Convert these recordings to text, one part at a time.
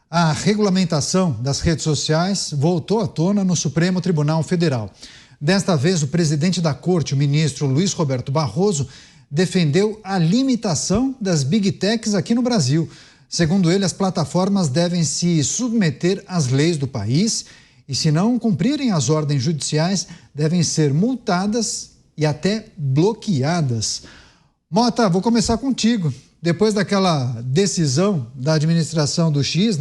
A regulamentação das redes sociais voltou à tona no Supremo Tribunal Federal. Desta vez, o presidente da Corte, o ministro Luiz Roberto Barroso, defendeu a limitação das Big Techs aqui no Brasil. Segundo ele, as plataformas devem se submeter às leis do país e, se não cumprirem as ordens judiciais, devem ser multadas e até bloqueadas. Mota, vou começar contigo. Depois daquela decisão da administração do X,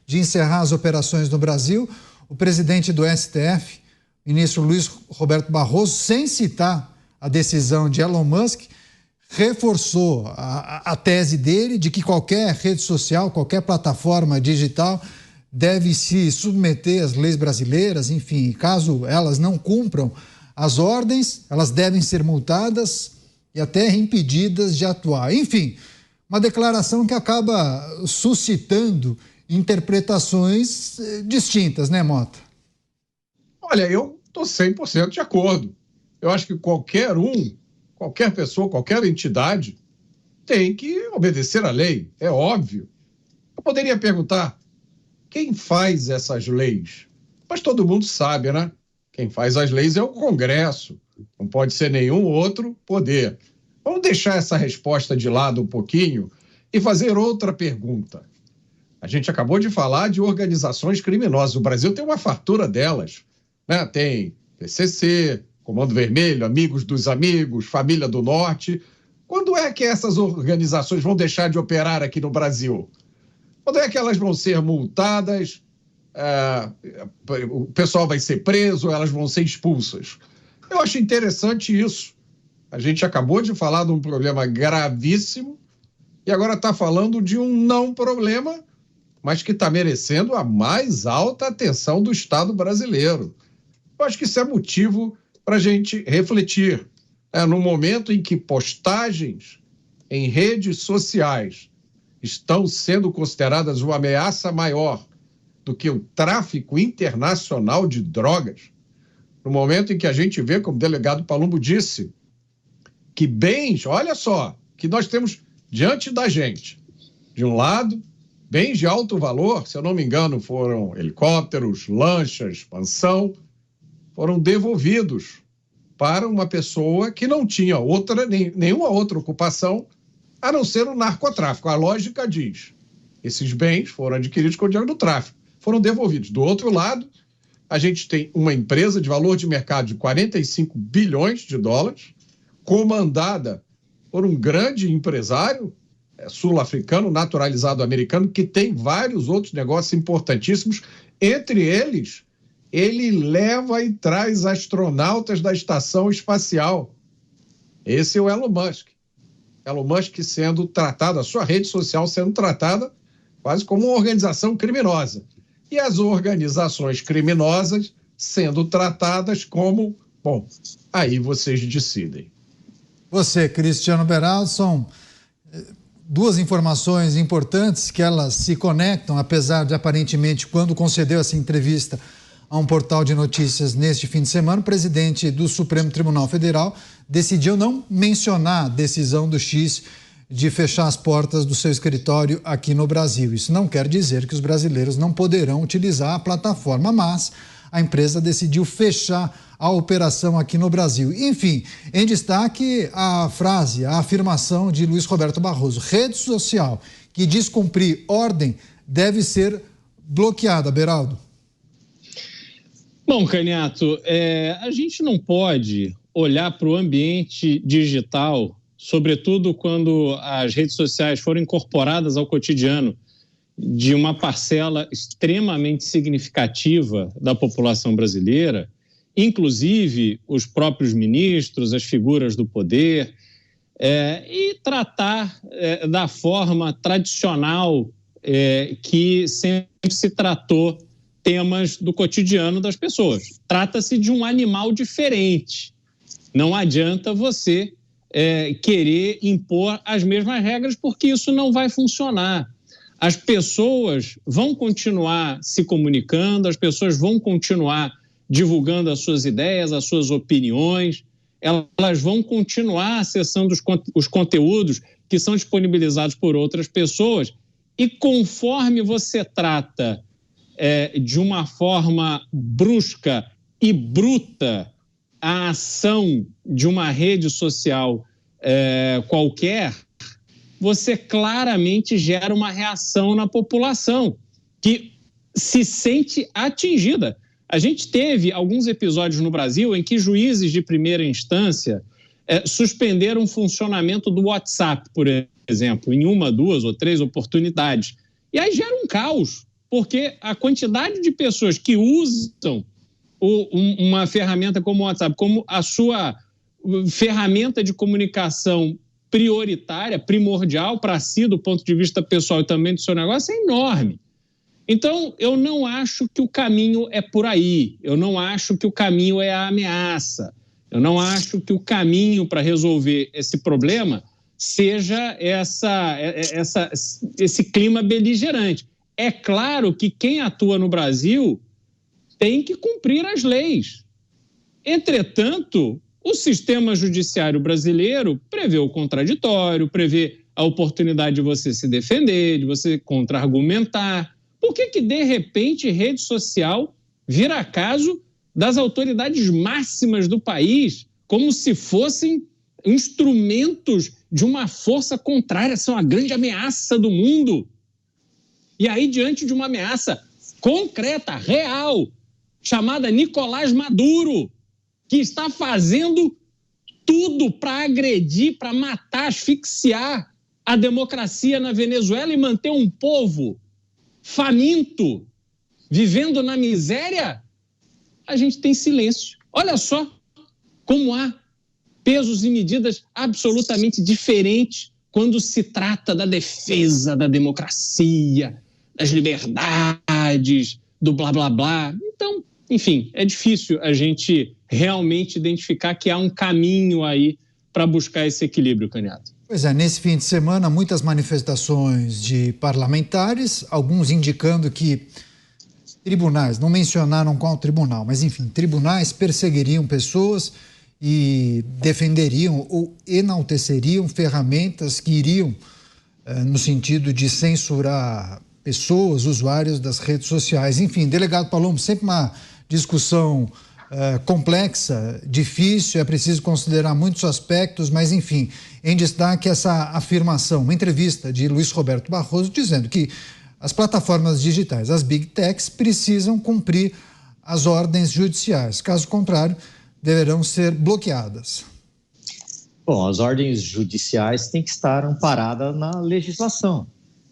de encerrar as operações no Brasil, o presidente do STF, ministro Luiz Roberto Barroso, sem citar a decisão de Elon Musk, reforçou a tese dele de que qualquer rede social, qualquer plataforma digital deve se submeter às leis brasileiras, enfim, caso elas não cumpram as ordens, elas devem ser multadas e até impedidas de atuar. Enfim, uma declaração que acaba suscitando interpretações distintas, né, Mota? Olha, eu estou 100% de acordo. Eu acho que qualquer pessoa, qualquer entidade tem que obedecer à lei, é óbvio. Eu poderia perguntar, quem faz essas leis? Mas todo mundo sabe, né? Quem faz as leis é o Congresso, não pode ser nenhum outro poder. Vamos deixar essa resposta de lado um pouquinho e fazer outra pergunta. A gente acabou de falar de organizações criminosas. O Brasil tem uma fartura delas, né? Tem PCC, Comando Vermelho, Amigos dos Amigos, Família do Norte. Quando é que essas organizações vão deixar de operar aqui no Brasil? Quando é que elas vão ser multadas? O pessoal vai ser preso, elas vão ser expulsas. Eu acho interessante isso. A gente acabou de falar de um problema gravíssimo e agora está falando de um não problema, mas que está merecendo a mais alta atenção do Estado brasileiro. Eu acho que isso é motivo para a gente refletir. No momento em que postagens em redes sociais estão sendo consideradas uma ameaça maior do que o tráfico internacional de drogas, no momento em que a gente vê, como o delegado Palumbo disse, que bens, olha só, que nós temos diante da gente. De um lado, bens de alto valor, se eu não me engano, foram helicópteros, lanchas, mansão, foram devolvidos para uma pessoa que não tinha nenhuma outra ocupação a não ser o narcotráfico. A lógica diz, esses bens foram adquiridos com o dinheiro do tráfico, foram devolvidos. Do outro lado, a gente tem uma empresa de valor de mercado de 45 bilhões de dólares, comandada por um grande empresário sul-africano, naturalizado americano, que tem vários outros negócios importantíssimos. Entre eles, ele leva e traz astronautas da estação espacial. Esse é o Elon Musk. Elon Musk sendo tratado, a sua rede social sendo tratada quase como uma organização criminosa. E as organizações criminosas sendo tratadas como, bom, aí vocês decidem. Você, Cristiano Beraldo, são duas informações importantes que elas se conectam, apesar de aparentemente, quando concedeu essa entrevista a um portal de notícias neste fim de semana, o presidente do Supremo Tribunal Federal decidiu não mencionar a decisão do X de fechar as portas do seu escritório aqui no Brasil. Isso não quer dizer que os brasileiros não poderão utilizar a plataforma, mas a empresa decidiu fechar a operação aqui no Brasil. Enfim, em destaque a frase, a afirmação de Luiz Roberto Barroso: rede social que descumprir ordem deve ser bloqueada. Beraldo. Bom, Caniato, a gente não pode olhar para o ambiente digital, sobretudo quando as redes sociais foram incorporadas ao cotidiano de uma parcela extremamente significativa da população brasileira, inclusive os próprios ministros, as figuras do poder, e tratar da forma tradicional que sempre se tratou temas do cotidiano das pessoas. Trata-se de um animal diferente. Não adianta você querer impor as mesmas regras, porque isso não vai funcionar. As pessoas vão continuar se comunicando, as pessoas vão continuar divulgando as suas ideias, as suas opiniões, elas vão continuar acessando os conteúdos que são disponibilizados por outras pessoas E conforme você trata de uma forma brusca e bruta a ação de uma rede social qualquer, você claramente gera uma reação na população que se sente atingida. A gente teve alguns episódios no Brasil em que juízes de primeira instância suspenderam o funcionamento do WhatsApp, por exemplo, em 1, 2 ou 3 oportunidades. E aí gera um caos, porque a quantidade de pessoas que usam uma ferramenta como o WhatsApp, como a sua ferramenta de comunicação prioritária, primordial para si, do ponto de vista pessoal e também do seu negócio, é enorme. Então, eu não acho que o caminho é por aí. Eu não acho que o caminho é a ameaça. Eu não acho que o caminho para resolver esse problema seja esse clima beligerante. É claro que quem atua no Brasil tem que cumprir as leis. Entretanto, o sistema judiciário brasileiro prevê o contraditório, prevê a oportunidade de você se defender, de você contra-argumentar. Por que, de repente, rede social vira caso das autoridades máximas do país, como se fossem instrumentos de uma força contrária, são a grande ameaça do mundo? E aí, diante de uma ameaça concreta, real, chamada Nicolás Maduro, que está fazendo tudo para agredir, para matar, asfixiar a democracia na Venezuela e manter um povo faminto, vivendo na miséria, a gente tem silêncio. Olha só como há pesos e medidas absolutamente diferentes quando se trata da defesa da democracia, das liberdades, do blá, blá, blá. Então, enfim, é difícil a gente realmente identificar que há um caminho aí para buscar esse equilíbrio, Canhato. Pois é, nesse fim de semana, muitas manifestações de parlamentares, alguns indicando que tribunais, não mencionaram qual tribunal, mas enfim, tribunais perseguiriam pessoas e defenderiam ou enalteceriam ferramentas que iriam no sentido de censurar pessoas, usuários das redes sociais. Enfim, delegado Palombo, sempre uma discussão complexa, difícil, é preciso considerar muitos aspectos, mas enfim, em destaque essa afirmação, uma entrevista de Luiz Roberto Barroso dizendo que as plataformas digitais, as Big Techs, precisam cumprir as ordens judiciais, caso contrário, deverão ser bloqueadas. Bom, as ordens judiciais têm que estar amparadas na legislação.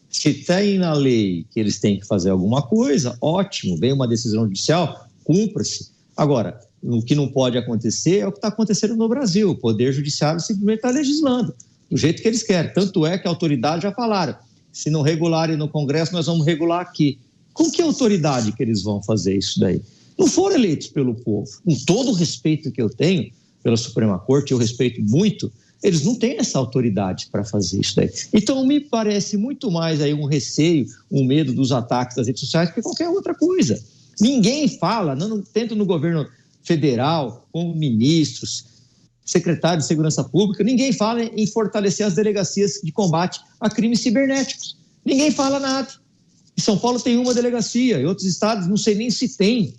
Se tem na lei que eles têm que fazer alguma coisa, ótimo, vem uma decisão judicial, cumpra-se. Agora, o que não pode acontecer é o que está acontecendo no Brasil. O Poder Judiciário simplesmente está legislando do jeito que eles querem. Tanto é que a autoridade já falaram, se não regularem no Congresso, nós vamos regular aqui. Com que autoridade que eles vão fazer isso daí? Não foram eleitos pelo povo. Com todo o respeito que eu tenho pela Suprema Corte, eu respeito muito, eles não têm essa autoridade para fazer isso daí. Então, me parece muito mais aí um receio, um medo dos ataques das redes sociais que qualquer outra coisa. Ninguém fala, tanto no governo federal, como ministros, secretários de Segurança Pública, ninguém fala em fortalecer as delegacias de combate a crimes cibernéticos. Ninguém fala nada. Em São Paulo tem uma delegacia, em outros estados não sei nem se tem.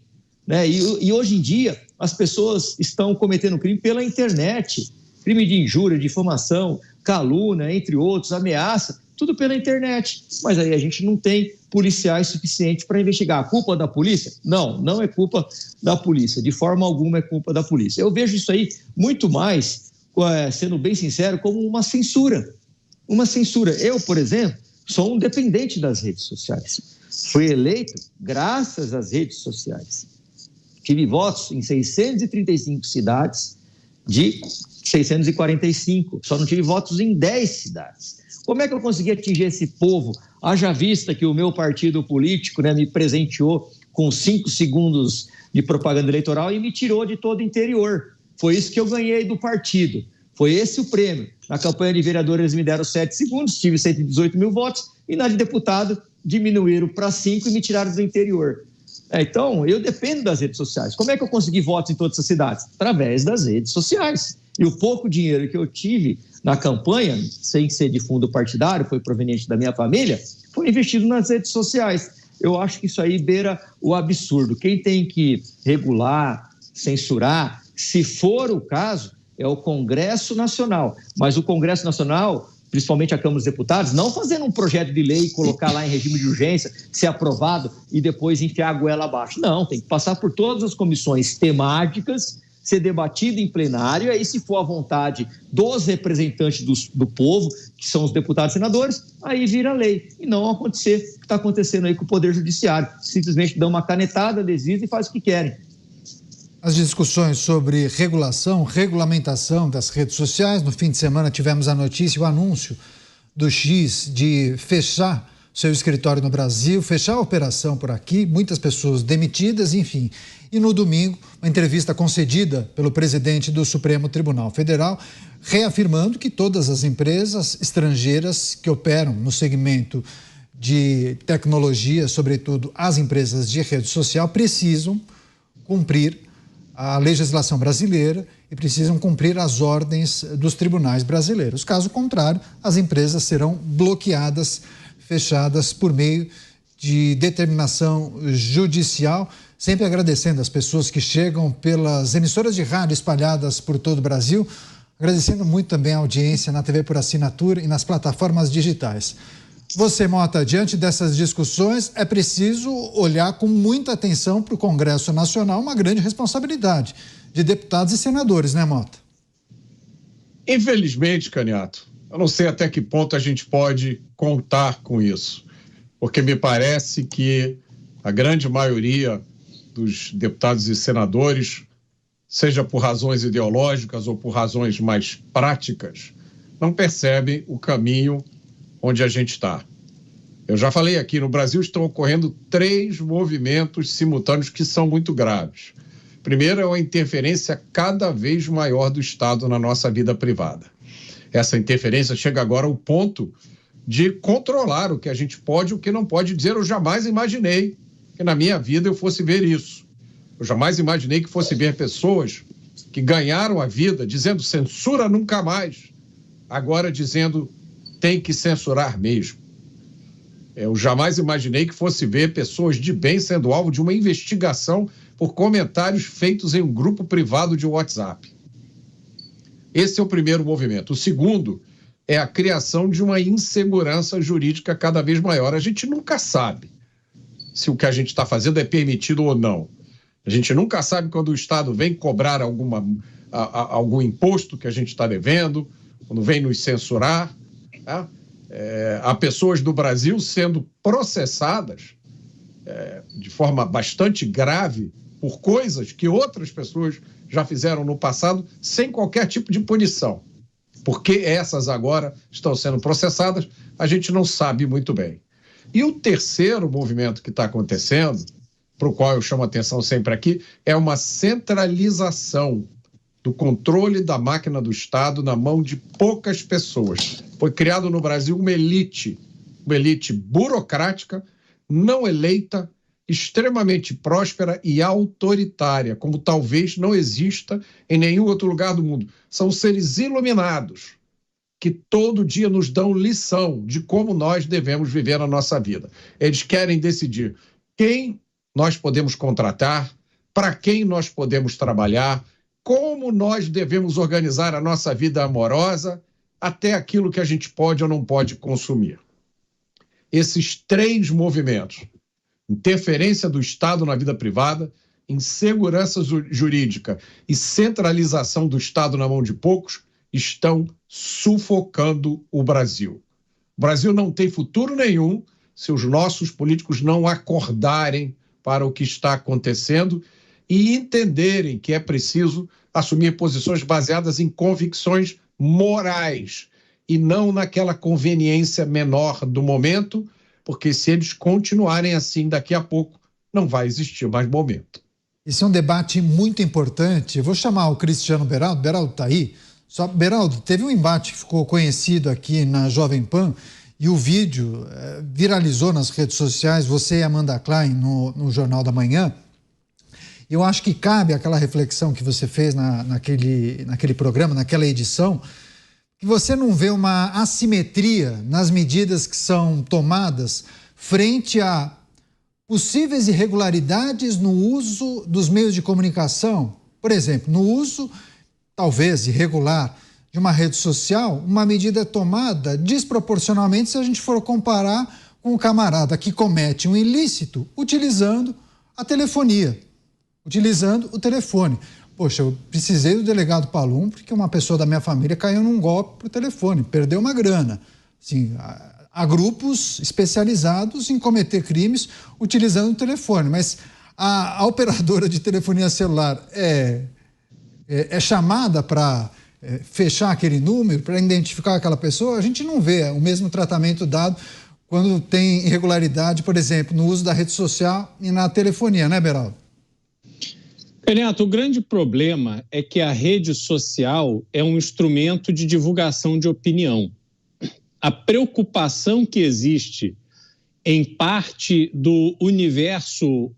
Né? E hoje em dia as pessoas estão cometendo crime pela internet, crime de injúria, difamação, calúnia, entre outros, ameaça, tudo pela internet. Mas aí a gente não tem policiais suficientes para investigar. A culpa da polícia? Não, não é culpa da polícia. De forma alguma é culpa da polícia. Eu vejo isso aí muito mais, sendo bem sincero, como uma censura. Uma censura. Eu, por exemplo, sou um dependente das redes sociais. Fui eleito graças às redes sociais. Tive votos em 635 cidades de 645. Só não tive votos em 10 cidades. Como é que eu consegui atingir esse povo? Haja vista que o meu partido político, né, me presenteou com 5 segundos de propaganda eleitoral e me tirou de todo o interior. Foi isso que eu ganhei do partido. Foi esse o prêmio. Na campanha de vereador eles me deram 7 segundos, tive 118 mil votos, e na de deputado diminuíram para 5 e me tiraram do interior. Então, eu dependo das redes sociais. Como é que eu consegui votos em todas essas cidades? Através das redes sociais. E o pouco dinheiro que eu tive na campanha, sem ser de fundo partidário, foi proveniente da minha família, foi investido nas redes sociais. Eu acho que isso aí beira o absurdo. Quem tem que regular, censurar, se for o caso, é o Congresso Nacional. Mas o Congresso Nacional, principalmente a Câmara dos Deputados, não fazendo um projeto de lei e colocar lá em regime de urgência, ser aprovado e depois enfiar a goela abaixo. Não, tem que passar por todas as comissões temáticas, ser debatido em plenário, aí se for a vontade dos representantes do povo, que são os deputados e senadores, aí vira lei. E não acontecer o que está acontecendo aí com o Poder Judiciário. Simplesmente dão uma canetada, desistem e fazem o que querem. As discussões sobre regulação, regulamentação das redes sociais. No fim de semana tivemos a notícia, o anúncio do X de fechar seu escritório no Brasil, fechar a operação por aqui, muitas pessoas demitidas, enfim. E no domingo, uma entrevista concedida pelo presidente do Supremo Tribunal Federal, reafirmando que todas as empresas estrangeiras que operam no segmento de tecnologia, sobretudo as empresas de rede social, precisam cumprir a legislação brasileira e precisam cumprir as ordens dos tribunais brasileiros. Caso contrário, as empresas serão bloqueadas, fechadas por meio de determinação judicial. Sempre agradecendo as pessoas que chegam pelas emissoras de rádio espalhadas por todo o Brasil, agradecendo muito também a audiência na TV por assinatura e nas plataformas digitais. Você, Mota, diante dessas discussões, é preciso olhar com muita atenção para o Congresso Nacional, uma grande responsabilidade de deputados e senadores, né, Mota? Infelizmente, Caniato, eu não sei até que ponto a gente pode contar com isso, porque me parece que a grande maioria dos deputados e senadores, seja por razões ideológicas ou por razões mais práticas, não percebem o caminho onde a gente está. Eu já falei aqui, no Brasil estão ocorrendo 3 movimentos simultâneos que são muito graves. Primeiro é uma interferência cada vez maior do Estado na nossa vida privada. Essa interferência chega agora ao ponto de controlar o que a gente pode e o que não pode dizer. Eu jamais imaginei que na minha vida eu fosse ver isso. Eu jamais imaginei que fosse ver pessoas que ganharam a vida dizendo censura nunca mais, agora dizendo tem que censurar mesmo. Eu jamais imaginei que fosse ver pessoas de bem sendo alvo de uma investigação por comentários feitos em um grupo privado de WhatsApp. Esse é o primeiro movimento. O segundo é a criação de uma insegurança jurídica cada vez maior. A gente nunca sabe se o que a gente está fazendo é permitido ou não. A gente nunca sabe quando o Estado vem cobrar algum imposto que a gente está devendo, quando vem nos censurar. Tá? Há pessoas do Brasil sendo processadas de forma bastante grave por coisas que outras pessoas já fizeram no passado sem qualquer tipo de punição. Porque essas agora estão sendo processadas, a gente não sabe muito bem. E o terceiro movimento que está acontecendo, para o qual eu chamo a atenção sempre aqui, é uma centralização do controle da máquina do Estado na mão de poucas pessoas. Foi criado no Brasil uma elite burocrática, não eleita, extremamente próspera e autoritária, como talvez não exista em nenhum outro lugar do mundo. São seres iluminados que todo dia nos dão lição de como nós devemos viver a nossa vida. Eles querem decidir quem nós podemos contratar, para quem nós podemos trabalhar, como nós devemos organizar a nossa vida amorosa, até aquilo que a gente pode ou não pode consumir. Esses 3 movimentos, interferência do Estado na vida privada, insegurança jurídica e centralização do Estado na mão de poucos, estão sufocando o Brasil. O Brasil não tem futuro nenhum se os nossos políticos não acordarem para o que está acontecendo e entenderem que é preciso assumir posições baseadas em convicções morais e não naquela conveniência menor do momento, porque se eles continuarem assim, daqui a pouco não vai existir mais momento. Esse é um debate muito importante. Eu vou chamar o Cristiano Beraldo. Beraldo está aí. Beraldo, teve um embate que ficou conhecido aqui na Jovem Pan e o vídeo viralizou nas redes sociais, você e Amanda Klein no Jornal da Manhã. Eu acho que cabe aquela reflexão que você fez naquele programa, naquela edição, que você não vê uma assimetria nas medidas que são tomadas frente a possíveis irregularidades no uso dos meios de comunicação? Por exemplo, no uso, talvez irregular, de uma rede social, uma medida tomada desproporcionalmente se a gente for comparar com o camarada que comete um ilícito utilizando a telefonia, utilizando o telefone. Poxa, eu precisei do delegado Palum porque uma pessoa da minha família caiu num golpe por telefone, perdeu uma grana. Assim, há grupos especializados em cometer crimes utilizando o telefone, mas a operadora de telefonia celular é chamada para fechar aquele número, para identificar aquela pessoa. A gente não vê o mesmo tratamento dado quando tem irregularidade, por exemplo, no uso da rede social e na telefonia, né, Beraldo? Renato, o grande problema é que a rede social é um instrumento de divulgação de opinião. A preocupação que existe em parte do universo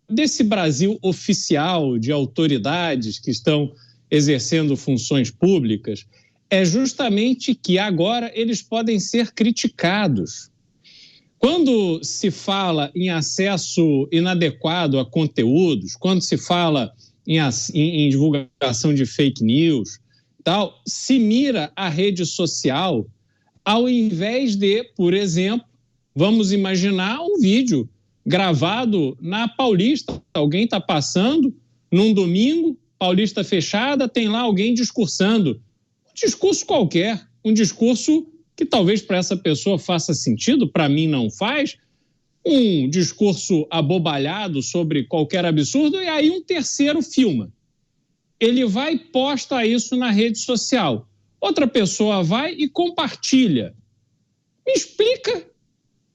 desse Brasil oficial de autoridades que estão exercendo funções públicas é justamente que agora eles podem ser criticados. Quando se fala em acesso inadequado a conteúdos, quando se fala em divulgação de fake news, tal, se mira a rede social ao invés de, por exemplo, vamos imaginar um vídeo gravado na Paulista. Alguém está passando num domingo, Paulista fechada, tem lá alguém discursando. Um discurso qualquer, um discurso que talvez para essa pessoa faça sentido, para mim não faz, um discurso abobalhado sobre qualquer absurdo, e aí um terceiro filma. Ele vai e posta isso na rede social. Outra pessoa vai e compartilha. Me explica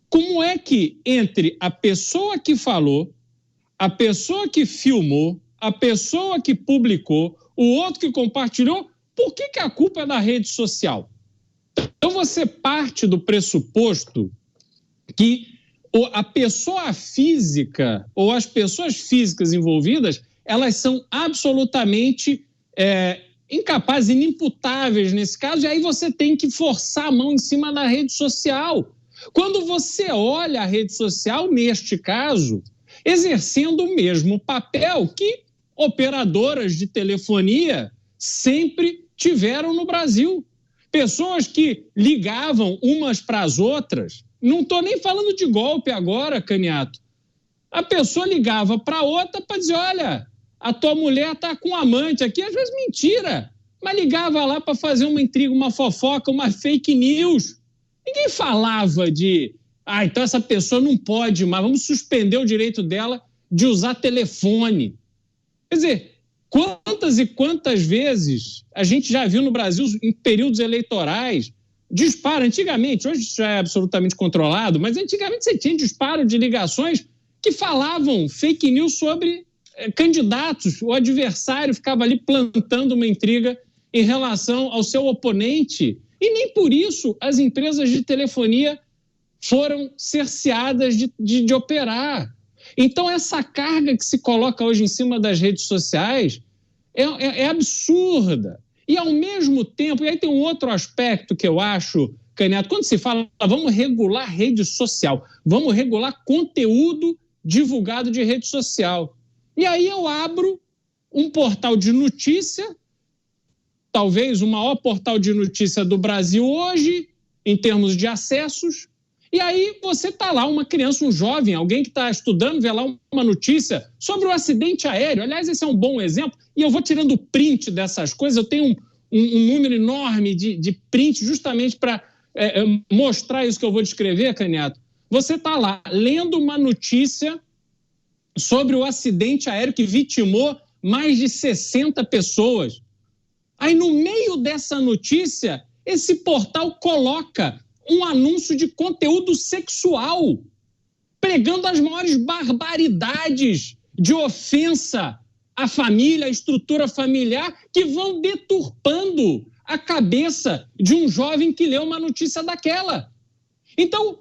como é que entre a pessoa que falou, a pessoa que filmou, a pessoa que publicou, o outro que compartilhou, por que a culpa é da rede social? Então você parte do pressuposto que a pessoa física ou as pessoas físicas envolvidas, elas são absolutamente incapazes, inimputáveis nesse caso, e aí você tem que forçar a mão em cima da rede social. Quando você olha a rede social, neste caso, exercendo o mesmo papel que operadoras de telefonia sempre tiveram no Brasil. Pessoas que ligavam umas para as outras, não estou nem falando de golpe agora, Caniato. A pessoa ligava para outra para dizer, olha, a tua mulher está com um amante aqui, às vezes mentira, mas ligava lá para fazer uma intriga, uma fofoca, uma fake news. Ninguém falava de, então essa pessoa não pode mais, vamos suspender o direito dela de usar telefone. Quer dizer, quantas e quantas vezes a gente já viu no Brasil, em períodos eleitorais, disparo, antigamente, hoje isso já é absolutamente controlado, mas antigamente você tinha disparo de ligações que falavam fake news sobre candidatos, o adversário ficava ali plantando uma intriga em relação ao seu oponente, e nem por isso as empresas de telefonia foram cerceadas de operar. Então essa carga que se coloca hoje em cima das redes sociais é absurda. E ao mesmo tempo, e aí tem um outro aspecto que eu acho, Caniato, quando se fala, vamos regular rede social, vamos regular conteúdo divulgado de rede social. E aí eu abro um portal de notícia, talvez o maior portal de notícia do Brasil hoje, em termos de acessos, e aí você está lá, uma criança, um jovem, alguém que está estudando, vê lá uma notícia sobre o acidente aéreo. Aliás, esse é um bom exemplo, e eu vou tirando print dessas coisas, eu tenho um número enorme de print justamente para mostrar isso que eu vou descrever, Caniato. Você está lá lendo uma notícia sobre o acidente aéreo que vitimou mais de 60 pessoas. Aí, no meio dessa notícia, esse portal coloca um anúncio de conteúdo sexual, pregando as maiores barbaridades de ofensa à família, à estrutura familiar, que vão deturpando a cabeça de um jovem que lê uma notícia daquela. Então,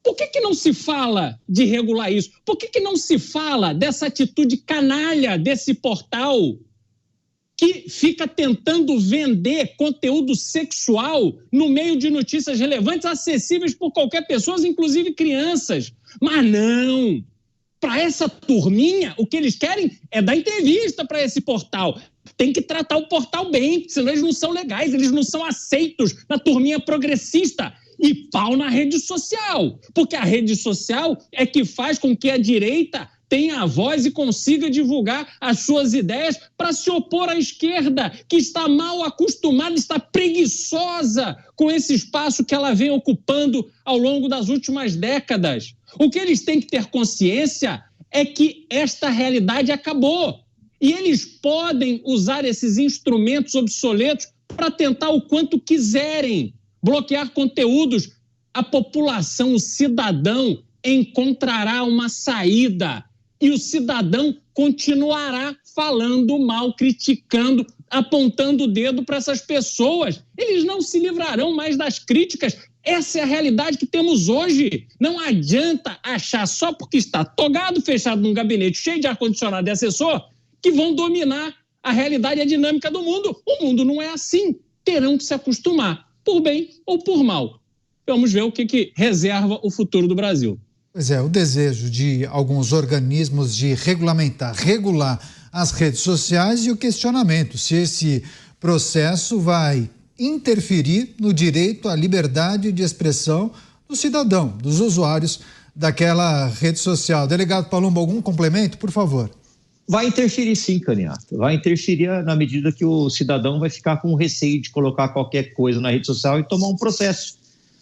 por que não se fala de regular isso? Por que não se fala dessa atitude canalha desse portal que fica tentando vender conteúdo sexual no meio de notícias relevantes, acessíveis por qualquer pessoa, inclusive crianças. Mas não! Para essa turminha, o que eles querem é dar entrevista para esse portal. Tem que tratar o portal bem, senão eles não são legais, eles não são aceitos na turminha progressista. E pau na rede social, porque a rede social é que faz com que a direita tenha a voz e consiga divulgar as suas ideias para se opor à esquerda, que está mal acostumada, está preguiçosa com esse espaço que ela vem ocupando ao longo das últimas décadas. O que eles têm que ter consciência é que esta realidade acabou. E eles podem usar esses instrumentos obsoletos para tentar o quanto quiserem bloquear conteúdos. A população, o cidadão, encontrará uma saída. E o cidadão continuará falando mal, criticando, apontando o dedo para essas pessoas. Eles não se livrarão mais das críticas. Essa é a realidade que temos hoje. Não adianta achar só porque está togado, fechado num gabinete cheio de ar-condicionado e assessor, que vão dominar a realidade e a dinâmica do mundo. O mundo não é assim. Terão que se acostumar, por bem ou por mal. Vamos ver o que reserva o futuro do Brasil. Pois é, o desejo de alguns organismos de regular as redes sociais e o questionamento se esse processo vai interferir no direito à liberdade de expressão do cidadão, dos usuários daquela rede social. Delegado Palumbo, algum complemento, por favor? Vai interferir sim, Caniato. Vai interferir na medida que o cidadão vai ficar com receio de colocar qualquer coisa na rede social e tomar um processo.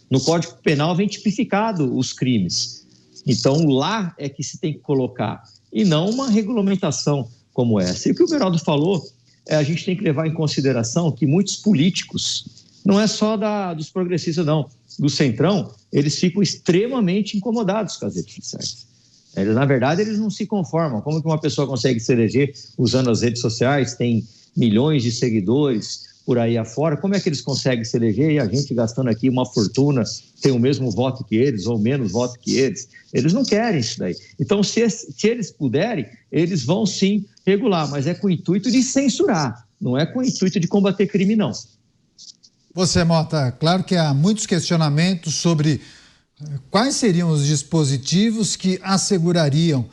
No Código Penal vem tipificado os crimes. Então, lá é que se tem que colocar, e não uma regulamentação como essa. E o que o Beraldo falou, a gente tem que levar em consideração que muitos políticos, não é só dos progressistas não, do Centrão, eles ficam extremamente incomodados com as redes sociais. Na verdade, eles não se conformam. Como que uma pessoa consegue se eleger usando as redes sociais, tem milhões de seguidores por aí afora, como é que eles conseguem se eleger e a gente gastando aqui uma fortuna tem o mesmo voto que eles ou menos voto que eles? Eles não querem isso daí. Então, se eles puderem, eles vão sim regular, mas é com o intuito de censurar, não é com o intuito de combater crime, não. Você, Mota, claro que há muitos questionamentos sobre quais seriam os dispositivos que assegurariam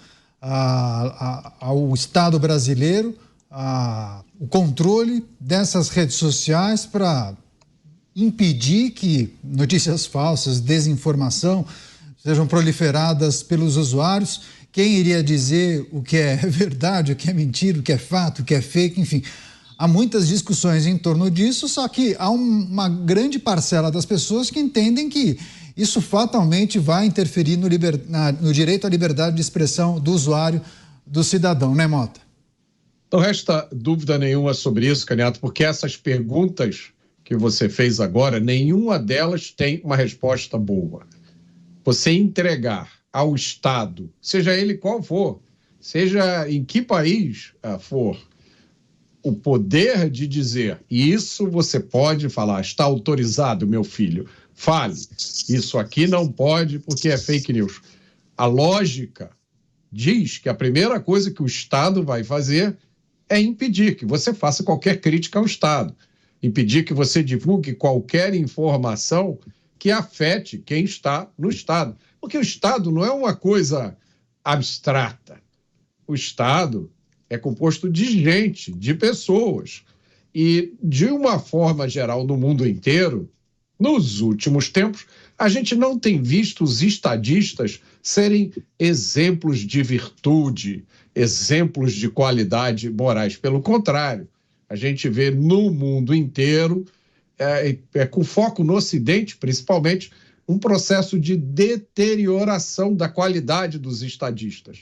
ao Estado brasileiro o controle dessas redes sociais para impedir que notícias falsas, desinformação sejam proliferadas pelos usuários. Quem iria dizer o que é verdade, o que é mentira, o que é fato, o que é fake, enfim. Há muitas discussões em torno disso, só que há uma grande parcela das pessoas que entendem que isso fatalmente vai interferir no direito à liberdade de expressão do usuário, do cidadão, né, Mota? Não resta dúvida nenhuma sobre isso, Caniato, porque essas perguntas que você fez agora, nenhuma delas tem uma resposta boa. Você entregar ao Estado, seja ele qual for, seja em que país for, o poder de dizer, e isso você pode falar, está autorizado, meu filho, fale, isso aqui não pode porque é fake news. A lógica diz que a primeira coisa que o Estado vai fazer é impedir que você faça qualquer crítica ao Estado, impedir que você divulgue qualquer informação que afete quem está no Estado. Porque o Estado não é uma coisa abstrata. O Estado é composto de gente, de pessoas. E, de uma forma geral, no mundo inteiro, nos últimos tempos, a gente não tem visto os estadistas serem exemplos de virtude, exemplos de qualidade morais. Pelo contrário, a gente vê no mundo inteiro, com foco no Ocidente, principalmente, um processo de deterioração da qualidade dos estadistas.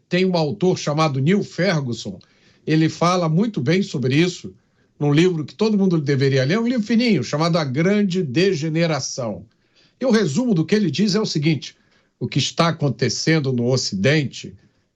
Tem um autor chamado Neil Ferguson, ele fala muito bem sobre isso, num livro que todo mundo deveria ler, um livro fininho, chamado A Grande Degeneração. E o resumo do que ele diz é o seguinte: o que está acontecendo no Ocidente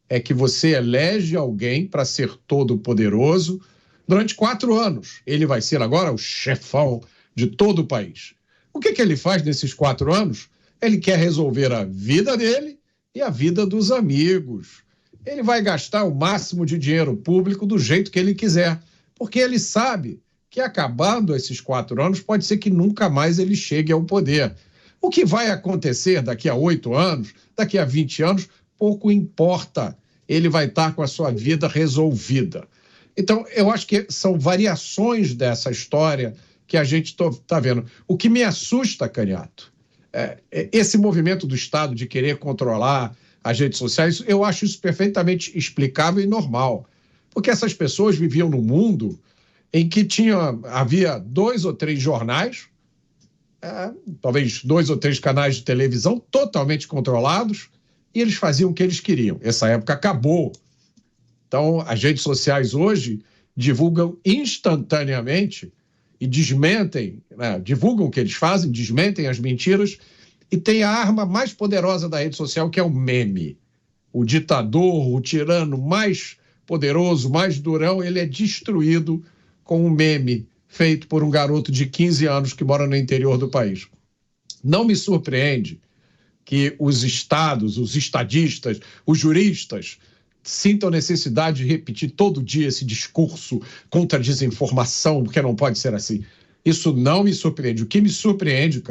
é que você elege alguém para ser todo-poderoso durante 4 anos. Ele vai ser agora o chefão de todo o país. O que ele faz nesses 4 anos? Ele quer resolver a vida dele e a vida dos amigos. Ele vai gastar o máximo de dinheiro público do jeito que ele quiser, porque ele sabe que acabando esses 4 anos, pode ser que nunca mais ele chegue ao poder. O que vai acontecer daqui a 8 anos, daqui a 20 anos, pouco importa. Ele vai estar com a sua vida resolvida. Então, eu acho que são variações dessa história que a gente está vendo. O que me assusta, Canhato, é esse movimento do Estado de querer controlar as redes sociais. Eu acho isso perfeitamente explicável e normal, porque essas pessoas viviam num mundo em que havia 2 ou 3 jornais, talvez 2 ou 3 canais de televisão totalmente controlados, e eles faziam o que eles queriam. Essa época acabou. Então, as redes sociais hoje divulgam instantaneamente e desmentem, divulgam o que eles fazem, desmentem as mentiras, e tem a arma mais poderosa da rede social, que é o meme. O ditador, o tirano mais poderoso, mais durão, ele é destruído com um meme feito por um garoto de 15 anos que mora no interior do país. Não me surpreende que os estados, os estadistas, os juristas sintam necessidade de repetir todo dia esse discurso contra a desinformação, porque não pode ser assim. Isso não me surpreende. O que me surpreende,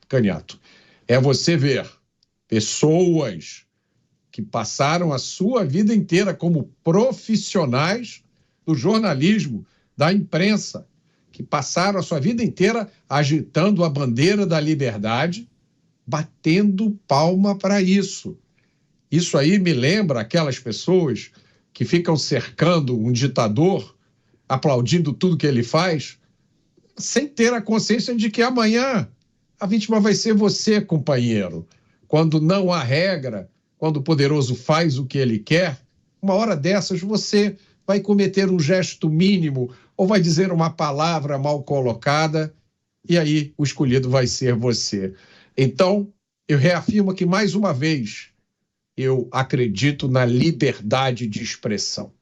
Canhato, é você ver pessoas que passaram a sua vida inteira como profissionais do jornalismo, da imprensa, que passaram a sua vida inteira agitando a bandeira da liberdade, batendo palma para isso. Isso aí me lembra aquelas pessoas que ficam cercando um ditador, aplaudindo tudo que ele faz, sem ter a consciência de que amanhã a vítima vai ser você, companheiro. Quando não há regra, quando o poderoso faz o que ele quer, uma hora dessas você vai cometer um gesto mínimo ou vai dizer uma palavra mal colocada e aí o escolhido vai ser você. Então, eu reafirmo que, mais uma vez, eu acredito na liberdade de expressão.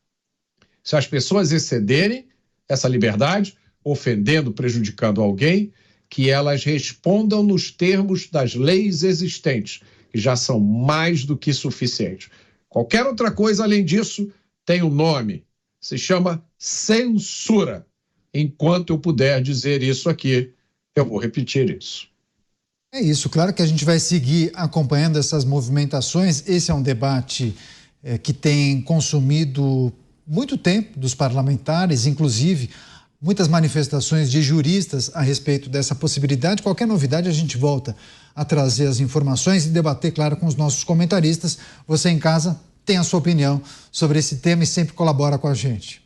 Se as pessoas excederem essa liberdade, ofendendo, prejudicando alguém, que elas respondam nos termos das leis existentes, que já são mais do que suficientes. Qualquer outra coisa além disso tem um nome, se chama censura. Enquanto eu puder dizer isso aqui, eu vou repetir isso. É isso, claro que a gente vai seguir acompanhando essas movimentações. Esse é um debate que tem consumido muito tempo dos parlamentares, inclusive muitas manifestações de juristas a respeito dessa possibilidade. Qualquer novidade a gente volta a trazer as informações e debater, claro, com os nossos comentaristas. Você em casa tem a sua opinião sobre esse tema e sempre colabora com a gente.